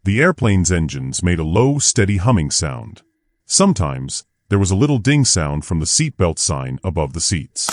The airplane's engines made a low, steady humming sound. Sometimes, there was a little ding sound from the seatbelt sign above the seats.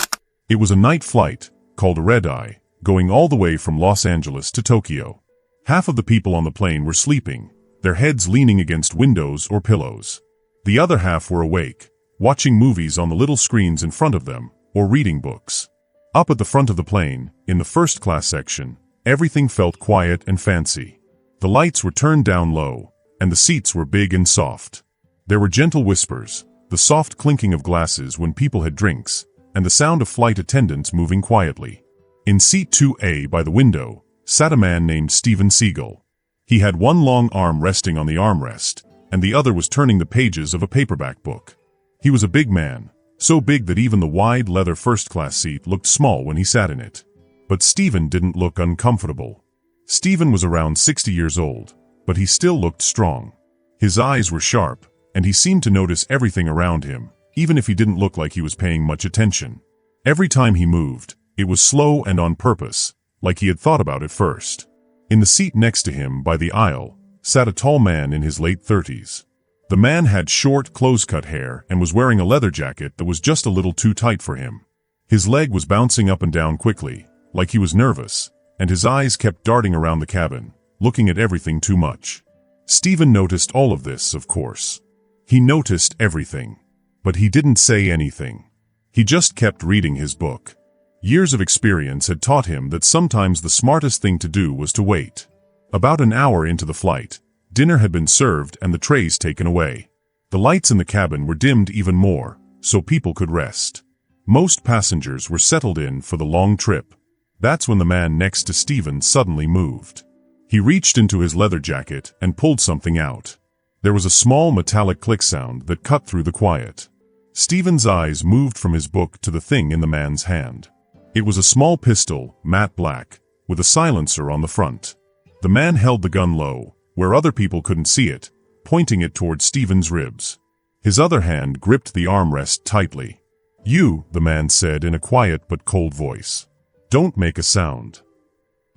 It was a night flight, called a red-eye, going all the way from Los Angeles to Tokyo. Half of the people on the plane were sleeping, their heads leaning against windows or pillows. The other half were awake, watching movies on the little screens in front of them, or reading books. Up at the front of the plane, in the first-class section, everything felt quiet and fancy. The lights were turned down low, and the seats were big and soft. There were gentle whispers, the soft clinking of glasses when people had drinks, and the sound of flight attendants moving quietly. In seat 2A by the window, sat a man named Steven Seagal. He had one long arm resting on the armrest, and the other was turning the pages of a paperback book. He was a big man, so big that even the wide leather first-class seat looked small when he sat in it. But Steven didn't look uncomfortable. Steven was around 60 years old, but he still looked strong. His eyes were sharp, and he seemed to notice everything around him, even if he didn't look like he was paying much attention. Every time he moved, it was slow and on purpose, like he had thought about it first. In the seat next to him by the aisle, sat a tall man in his late 30s. The man had short, close-cut hair and was wearing a leather jacket that was just a little too tight for him. His leg was bouncing up and down quickly, like he was nervous, and his eyes kept darting around the cabin, looking at everything too much. Steven noticed all of this, of course. He noticed everything. But he didn't say anything. He just kept reading his book. Years of experience had taught him that sometimes the smartest thing to do was to wait. About an hour into the flight, dinner had been served and the trays taken away. The lights in the cabin were dimmed even more, so people could rest. Most passengers were settled in for the long trip. That's when the man next to Steven suddenly moved. He reached into his leather jacket and pulled something out. There was a small metallic click sound that cut through the quiet. Steven's eyes moved from his book to the thing in the man's hand. It was a small pistol, matte black, with a silencer on the front. The man held the gun low, where other people couldn't see it, pointing it toward Steven's ribs. His other hand gripped the armrest tightly. "You," the man said in a quiet but cold voice. "Don't make a sound."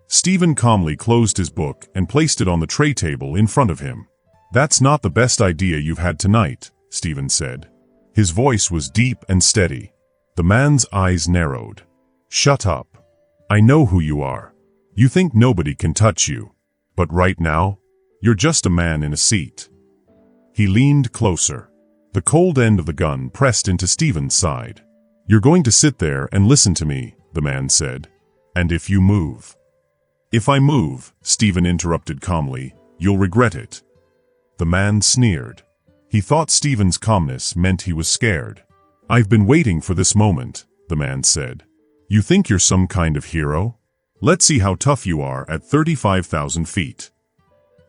Steven calmly closed his book and placed it on the tray table in front of him. "That's not the best idea you've had tonight," Steven said. His voice was deep and steady. The man's eyes narrowed. "Shut up. I know who you are. You think nobody can touch you. But right now, you're just a man in a seat." He leaned closer. The cold end of the gun pressed into Steven's side. "You're going to sit there and listen to me," the man said. "And if you move—" "If I move," Steven interrupted calmly, "you'll regret it." The man sneered. He thought Steven's calmness meant he was scared. "I've been waiting for this moment," the man said. "You think you're some kind of hero? Let's see how tough you are at 35,000 feet.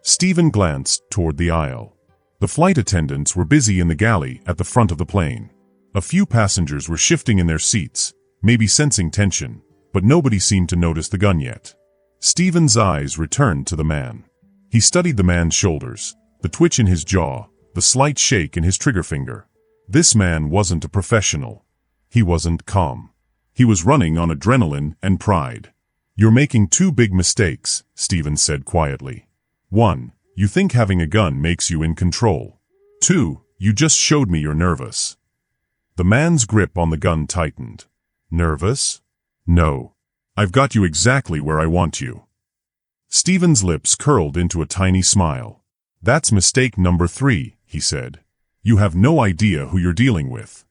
Steven glanced toward the aisle. The flight attendants were busy in the galley at the front of the plane. A few passengers were shifting in their seats, maybe sensing tension, but nobody seemed to notice the gun yet. Steven's eyes returned to the man. He studied the man's shoulders, the twitch in his jaw, the slight shake in his trigger finger. This man wasn't a professional. He wasn't calm. He was running on adrenaline and pride. "You're making two big mistakes," Steven said quietly. 1. You think having a gun makes you in control. 2. You just showed me you're nervous. The man's grip on the gun tightened. "Nervous? No. I've got you exactly where I want you." Steven's lips curled into a tiny smile. "That's mistake number 3, he said. "You have no idea who you're dealing with."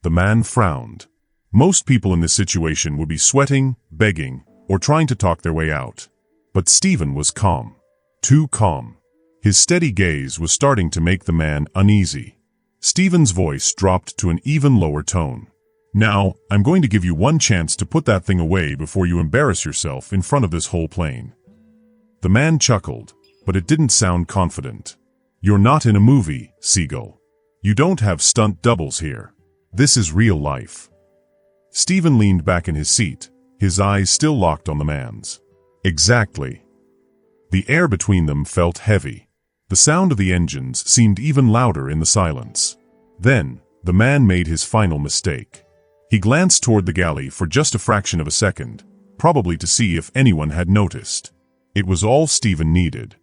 The man frowned. Most people in this situation would be sweating, begging, or trying to talk their way out. But Steven was calm. Too calm. His steady gaze was starting to make the man uneasy. Steven's voice dropped to an even lower tone. "Now, I'm going to give you one chance to put that thing away before you embarrass yourself in front of this whole plane." The man chuckled, but it didn't sound confident. "You're not in a movie, Seagal. You don't have stunt doubles here. This is real life." Steven leaned back in his seat, his eyes still locked on the man's. "Exactly." The air between them felt heavy. The sound of the engines seemed even louder in the silence. Then, the man made his final mistake. He glanced toward the galley for just a fraction of a second, probably to see if anyone had noticed. It was all Steven needed.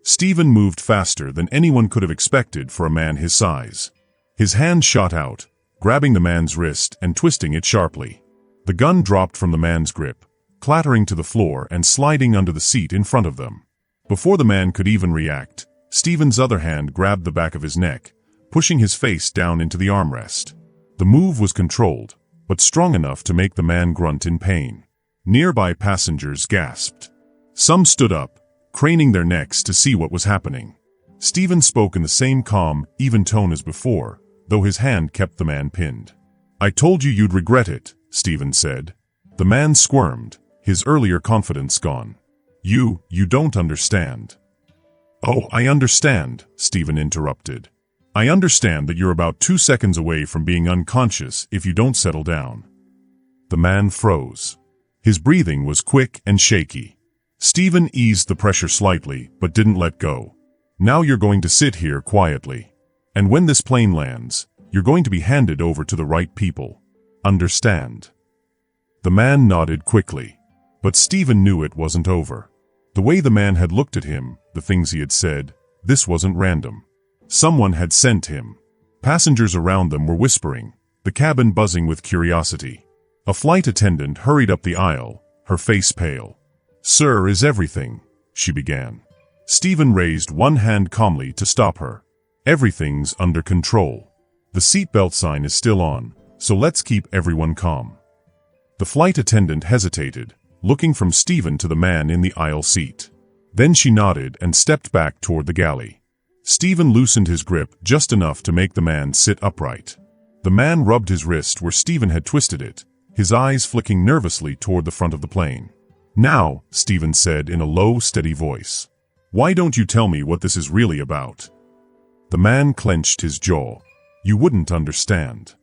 Steven moved faster than anyone could have expected for a man his size. His hand shot out, grabbing the man's wrist and twisting it sharply. The gun dropped from the man's grip, clattering to the floor and sliding under the seat in front of them. Before the man could even react, Steven's other hand grabbed the back of his neck, pushing his face down into the armrest. The move was controlled, but strong enough to make the man grunt in pain. Nearby passengers gasped. Some stood up, craning their necks to see what was happening. Steven spoke in the same calm, even tone as before, though his hand kept the man pinned. "I told you you'd regret it," Steven said. The man squirmed, his earlier confidence gone. You don't understand." "Oh, I understand," Steven interrupted. "I understand that you're about 2 seconds away from being unconscious if you don't settle down." The man froze. His breathing was quick and shaky. Steven eased the pressure slightly, but didn't let go. "Now you're going to sit here quietly. And when this plane lands, you're going to be handed over to the right people. Understand?" The man nodded quickly. But Steven knew it wasn't over. The way the man had looked at him, the things he had said, this wasn't random. Someone had sent him. Passengers around them were whispering, the cabin buzzing with curiosity. A flight attendant hurried up the aisle, her face pale. "Sir, is everything?" she began. Steven raised one hand calmly to stop her. "Everything's under control. The seatbelt sign is still on, so let's keep everyone calm." The flight attendant hesitated, looking from Steven to the man in the aisle seat. Then she nodded and stepped back toward the galley. Steven loosened his grip just enough to make the man sit upright. The man rubbed his wrist where Steven had twisted it, his eyes flicking nervously toward the front of the plane. "Now," Steven said in a low, steady voice, "why don't you tell me what this is really about?" The man clenched his jaw. "You wouldn't understand."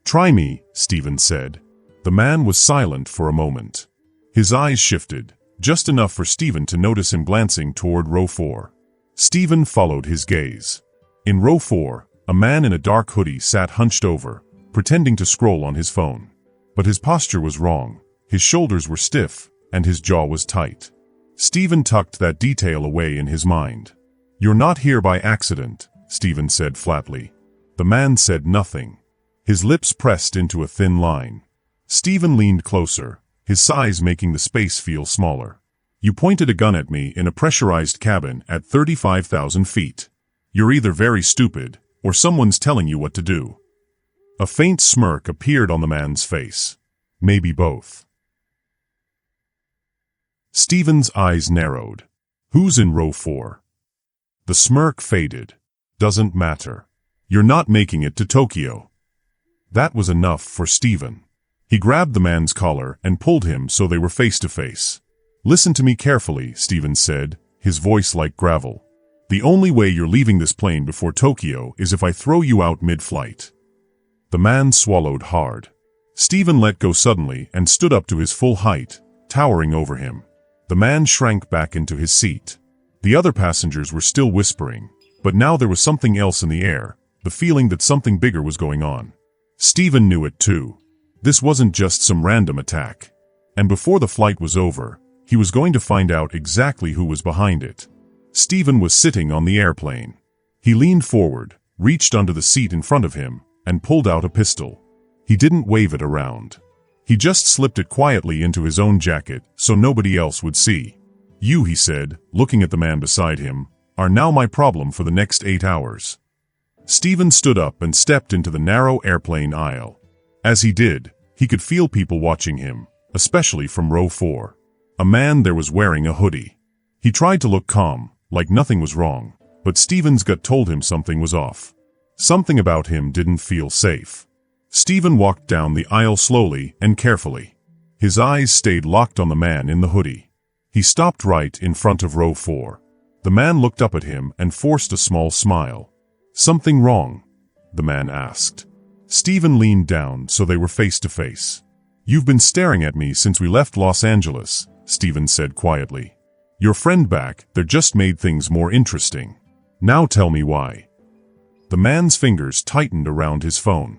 "Try me," Steven said. The man was silent for a moment. His eyes shifted, just enough for Steven to notice him glancing toward row 4. Steven followed his gaze. In row 4, a man in a dark hoodie sat hunched over, pretending to scroll on his phone. But his posture was wrong, his shoulders were stiff, and his jaw was tight. Steven tucked that detail away in his mind. "You're not here by accident," Steven said flatly. The man said nothing. His lips pressed into a thin line. Steven leaned closer, his size making the space feel smaller. "You pointed a gun at me in a pressurized cabin at 35,000 feet. You're either very stupid, or someone's telling you what to do." A faint smirk appeared on the man's face. Maybe both. Steven's eyes narrowed. "Who's in row 4? The smirk faded. "Doesn't matter. You're not making it to Tokyo." That was enough for Steven. He grabbed the man's collar and pulled him so they were face to face. "Listen to me carefully," Steven said, his voice like gravel. "The only way you're leaving this plane before Tokyo is if I throw you out mid-flight." The man swallowed hard. Steven let go suddenly and stood up to his full height, towering over him. The man shrank back into his seat. The other passengers were still whispering, but now there was something else in the air, the feeling that something bigger was going on. Steven knew it too. This wasn't just some random attack. And before the flight was over, he was going to find out exactly who was behind it. Steven was sitting on the airplane. He leaned forward, reached under the seat in front of him, and pulled out a pistol. He didn't wave it around. He just slipped it quietly into his own jacket so nobody else would see. "You," he said, looking at the man beside him, "are now my problem for the next 8 hours." Steven stood up and stepped into the narrow airplane aisle. As he did, he could feel people watching him, especially from row 4. A man there was wearing a hoodie. He tried to look calm, like nothing was wrong, but Steven's gut told him something was off. Something about him didn't feel safe. Steven walked down the aisle slowly and carefully. His eyes stayed locked on the man in the hoodie. He stopped right in front of row 4. The man looked up at him and forced a small smile. "Something wrong?" the man asked. Steven leaned down so they were face to face. "You've been staring at me since we left Los Angeles," Steven said quietly. "Your friend back there just made things more interesting. Now tell me why." The man's fingers tightened around his phone.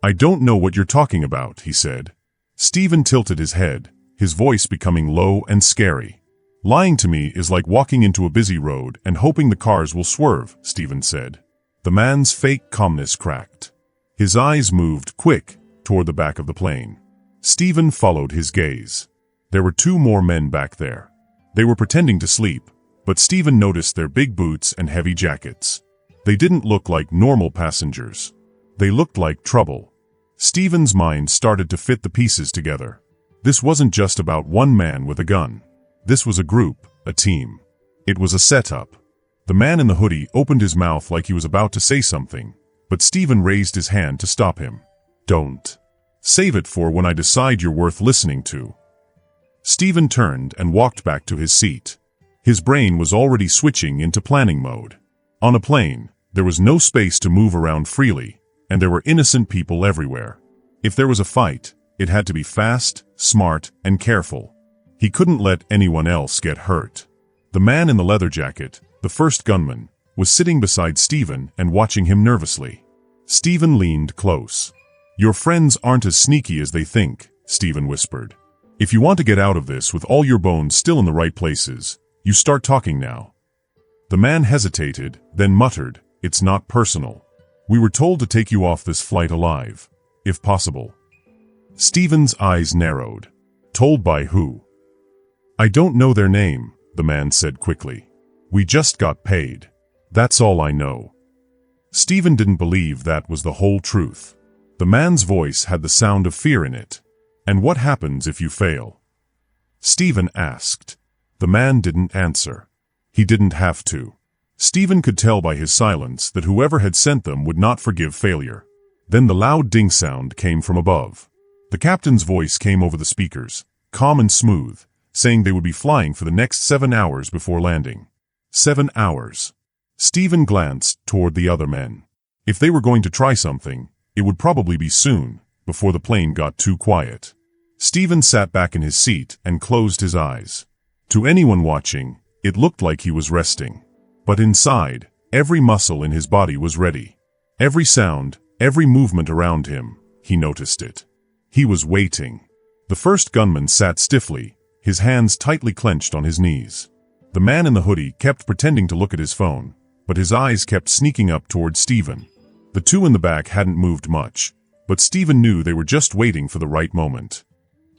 "I don't know what you're talking about," he said. Steven tilted his head, his voice becoming low and scary. Lying to me is like walking into a busy road and hoping the cars will swerve, Steven said. The man's fake calmness cracked. His eyes moved quick toward the back of the plane. Steven followed his gaze. There were 2 more men back there. They were pretending to sleep, but Steven noticed their big boots and heavy jackets. They didn't look like normal passengers. They looked like trouble. Steven's mind started to fit the pieces together. This wasn't just about one man with a gun. This was a group, a team. It was a setup. The man in the hoodie opened his mouth like he was about to say something, but Steven raised his hand to stop him. Don't. Save it for when I decide you're worth listening to. Steven turned and walked back to his seat. His brain was already switching into planning mode. On a plane, there was no space to move around freely, and there were innocent people everywhere. If there was a fight, it had to be fast, smart, and careful. He couldn't let anyone else get hurt. The man in the leather jacket, the first gunman, was sitting beside Steven and watching him nervously. Steven leaned close. Your friends aren't as sneaky as they think, Steven whispered. If you want to get out of this with all your bones still in the right places, you start talking now. The man hesitated, then muttered, It's not personal. We were told to take you off this flight alive, if possible. Steven's eyes narrowed. Told by who? I don't know their name, the man said quickly. We just got paid. That's all I know. Steven didn't believe that was the whole truth. The man's voice had the sound of fear in it. And what happens if you fail? Steven asked. The man didn't answer. He didn't have to. Steven could tell by his silence that whoever had sent them would not forgive failure. Then the loud ding sound came from above. The captain's voice came over the speakers, calm and smooth, saying they would be flying for the next 7 hours before landing. 7 hours. Steven glanced toward the other men. If they were going to try something, it would probably be soon, before the plane got too quiet. Steven sat back in his seat and closed his eyes. To anyone watching, it looked like he was resting. But inside, every muscle in his body was ready. Every sound, every movement around him, he noticed it. He was waiting. The first gunman sat stiffly, his hands tightly clenched on his knees. The man in the hoodie kept pretending to look at his phone, but his eyes kept sneaking up toward Steven. The 2 in the back hadn't moved much, but Steven knew they were just waiting for the right moment.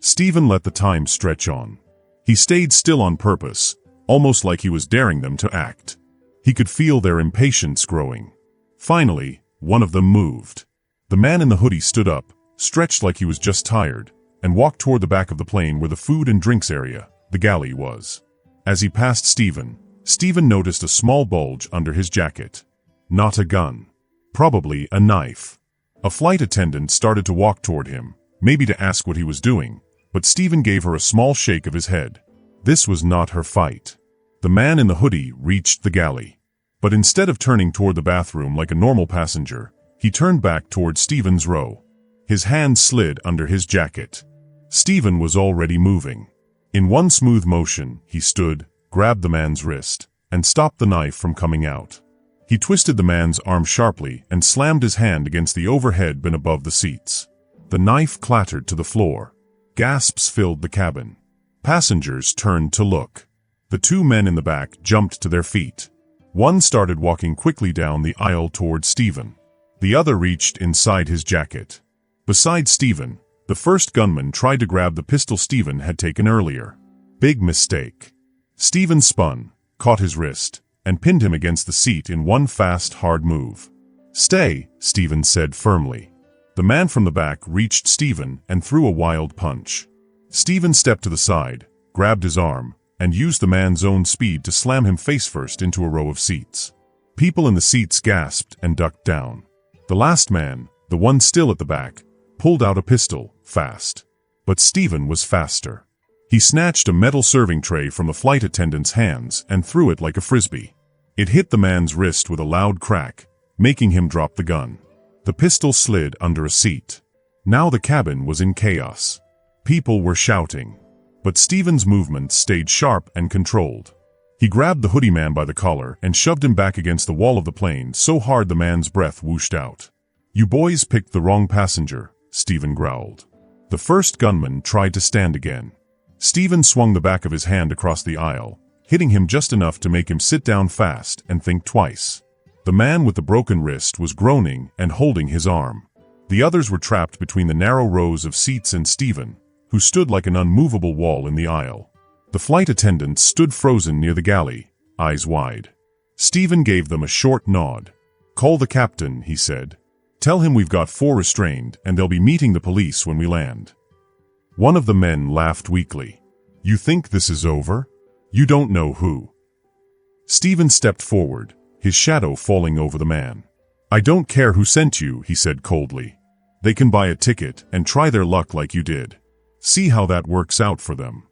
Steven let the time stretch on. He stayed still on purpose, almost like he was daring them to act. He could feel their impatience growing. Finally, one of them moved. The man in the hoodie stood up, stretched like he was just tired, and walked toward the back of the plane where the food and drinks area, the galley, was. As he passed Steven, Steven noticed a small bulge under his jacket. Not a gun. Probably a knife. A flight attendant started to walk toward him, maybe to ask what he was doing, but Steven gave her a small shake of his head. This was not her fight. The man in the hoodie reached the galley. But instead of turning toward the bathroom like a normal passenger, he turned back toward Steven's row. His hand slid under his jacket. Steven was already moving. In one smooth motion, he stood, grabbed the man's wrist, and stopped the knife from coming out. He twisted the man's arm sharply and slammed his hand against the overhead bin above the seats. The knife clattered to the floor. Gasps filled the cabin. Passengers turned to look. The 2 men in the back jumped to their feet. One started walking quickly down the aisle toward Steven. The other reached inside his jacket. Beside Steven, the first gunman tried to grab the pistol Steven had taken earlier. Big mistake. Steven spun, caught his wrist, and pinned him against the seat in one fast, hard move. Stay, Steven said firmly. The man from the back reached Steven and threw a wild punch. Steven stepped to the side, grabbed his arm, and used the man's own speed to slam him face first into a row of seats. People in the seats gasped and ducked down. The last man, the one still at the back, pulled out a pistol, fast. But Steven was faster. He snatched a metal serving tray from the flight attendant's hands and threw it like a frisbee. It hit the man's wrist with a loud crack, making him drop the gun. The pistol slid under a seat. Now the cabin was in chaos. People were shouting. But Steven's movements stayed sharp and controlled. He grabbed the hoodie man by the collar and shoved him back against the wall of the plane so hard the man's breath whooshed out. You boys picked the wrong passenger, Steven growled. The first gunman tried to stand again. Steven swung the back of his hand across the aisle, hitting him just enough to make him sit down fast and think twice. The man with the broken wrist was groaning and holding his arm. The others were trapped between the narrow rows of seats and Steven, who stood like an unmovable wall in the aisle. The flight attendants stood frozen near the galley, eyes wide. Steven gave them a short nod. "Call the captain," he said. "Tell him we've got 4 restrained and they'll be meeting the police when we land." One of the men laughed weakly. "You think this is over? You don't know who." Steven stepped forward, his shadow falling over the man. "I don't care who sent you," he said coldly. "They can buy a ticket and try their luck like you did. See how that works out for them."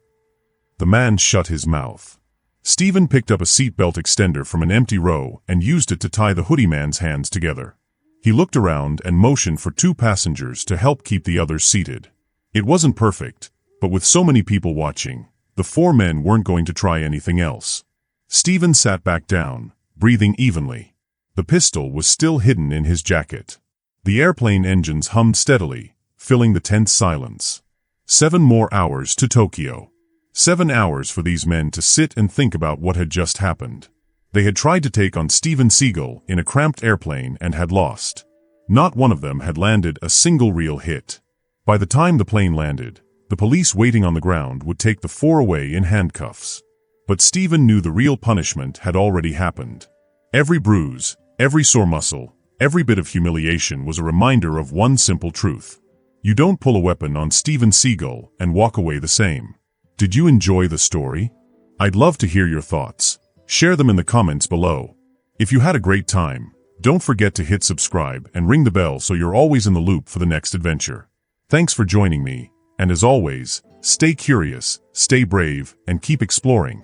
The man shut his mouth. Steven picked up a seatbelt extender from an empty row and used it to tie the hoodie man's hands together. He looked around and motioned for 2 passengers to help keep the others seated. It wasn't perfect, but with so many people watching, the 4 men weren't going to try anything else. Steven sat back down, breathing evenly. The pistol was still hidden in his jacket. The airplane engines hummed steadily, filling the tense silence. 7 more hours to Tokyo. 7 hours for these men to sit and think about what had just happened. They had tried to take on Steven Seagal in a cramped airplane and had lost. Not one of them had landed a single real hit. By the time the plane landed, the police waiting on the ground would take the 4 away in handcuffs. But Steven knew the real punishment had already happened. Every bruise, every sore muscle, every bit of humiliation was a reminder of one simple truth. You don't pull a weapon on Steven Seagal and walk away the same. Did you enjoy the story? I'd love to hear your thoughts. Share them in the comments below. If you had a great time, don't forget to hit subscribe and ring the bell so you're always in the loop for the next adventure. Thanks for joining me, and as always, stay curious, stay brave, and keep exploring.